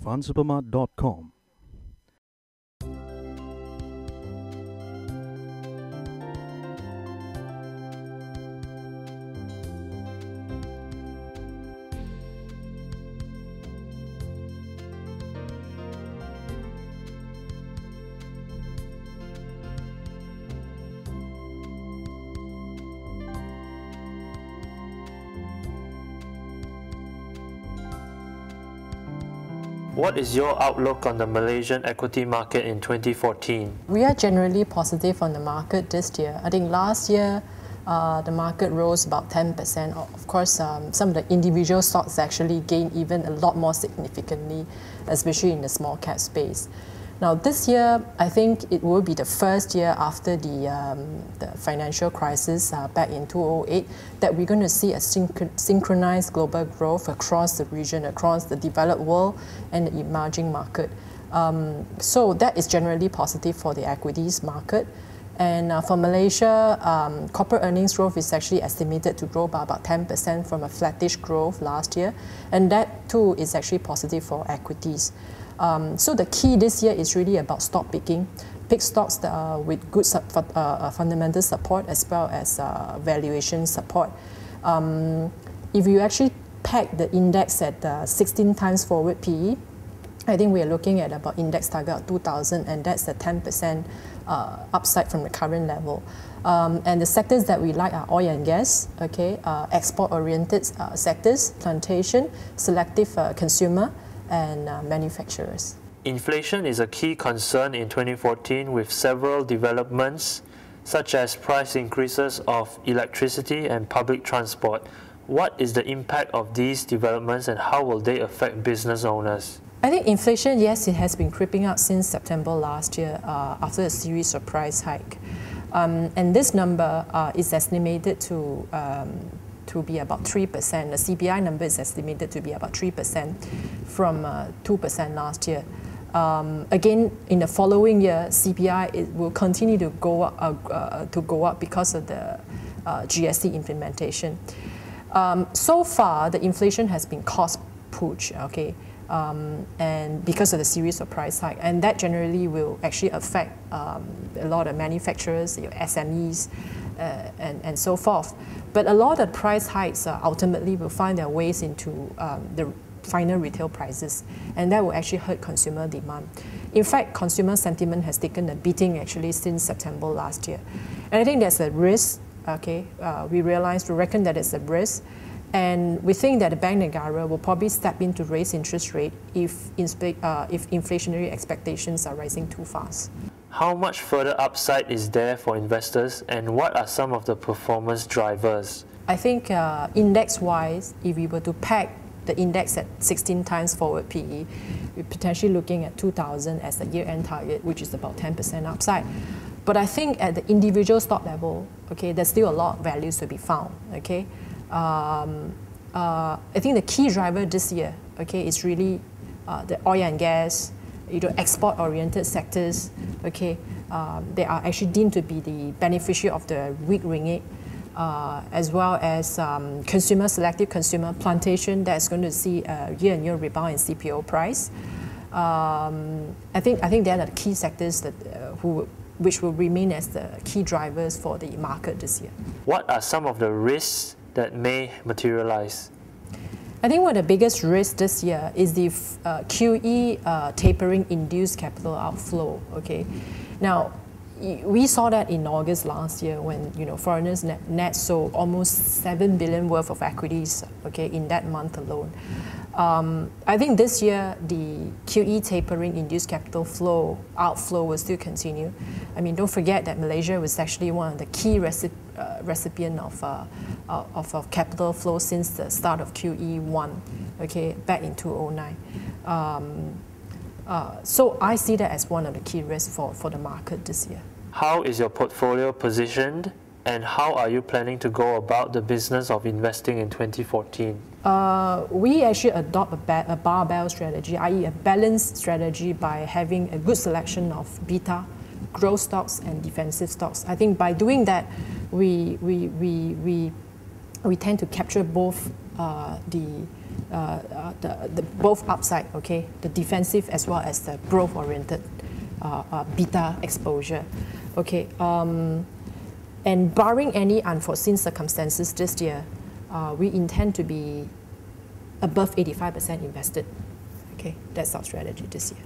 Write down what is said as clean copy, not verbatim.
funsupermart.com. What is your outlook on the Malaysian equity market in 2014? We are generally positive on the market this year. I think last year the market rose about 10%. Of course, some of the individual stocks actually gained even a lot more significantly, especially in the small cap space. Now this year, I think it will be the first year after the financial crisis back in 2008 that we're going to see a synchronized global growth across the region, across the developed world and the emerging market. So that is generally positive for the equities market. And for Malaysia, corporate earnings growth is actually estimated to grow by about 10% from a flattish growth last year. And that too is actually positive for equities. So the key this year is really about stock picking. Pick stocks that with good fundamental support as well as valuation support. If you actually peg the index at 16 times forward PE, I think we are looking at about index target of 2,000, and that's a 10% upside from the current level. And the sectors that we like are oil and gas, okay, export-oriented sectors, plantation, selective consumer, and manufacturers. Inflation is a key concern in 2014 with several developments such as price increases of electricity and public transport. What is the impact of these developments and how will they affect business owners? I think inflation, yes, it has been creeping up since September last year after a series of price hike. And this number is estimated to be about 3%. The CPI number is estimated to be about 3% from 2% last year. Again, in the following year, CPI it will continue to go up because of the GST implementation. So far, the inflation has been cost push, okay, and because of the series of price hike, and that generally will actually affect a lot of manufacturers, your SMEs, and so forth. But a lot of price hikes ultimately will find their ways into the final retail prices, and that will actually hurt consumer demand. In fact, consumer sentiment has taken a beating actually since September last year. And I think there's a risk, okay, we reckon that it's a risk, and we think that the Bank Negara will probably step in to raise interest rate if inflationary expectations are rising too fast. How much further upside is there for investors, and what are some of the performance drivers? I think index-wise, if we were to peg the index at 16 times forward PE, we're potentially looking at 2,000 as the year-end target, which is about 10% upside. But I think at the individual stock level, okay, there's still a lot of values to be found, okay? I think the key driver this year, okay, is really the oil and gas, export-oriented sectors, okay, they are actually deemed to be the beneficiary of the weak ringgit, as well as selective consumer plantation that's going to see a year-on-year rebound in CPO price. I think they are the key sectors that which will remain as the key drivers for the market this year. What are some of the risks that may materialize? I think one of the biggest risks this year is the QE tapering induced capital outflow. Okay, now we saw that in August last year when foreigners net sold almost 7 billion worth of equities. Okay, in that month alone. I think this year the QE tapering induced capital outflow will still continue. I mean, don't forget that Malaysia was actually one of the key recipient of capital flow since the start of QE1, okay, back in 2009. So I see that as one of the key risks for the market this year. How is your portfolio positioned, and how are you planning to go about the business of investing in 2014? We actually adopt a barbell strategy, i.e. a balanced strategy by having a good selection of beta, growth stocks and defensive stocks. I think by doing that, we tend to capture both the both upside, okay, the defensive as well as the growth-oriented beta exposure, okay. And barring any unforeseen circumstances this year, we intend to be above 85% invested. Okay, that's our strategy this year.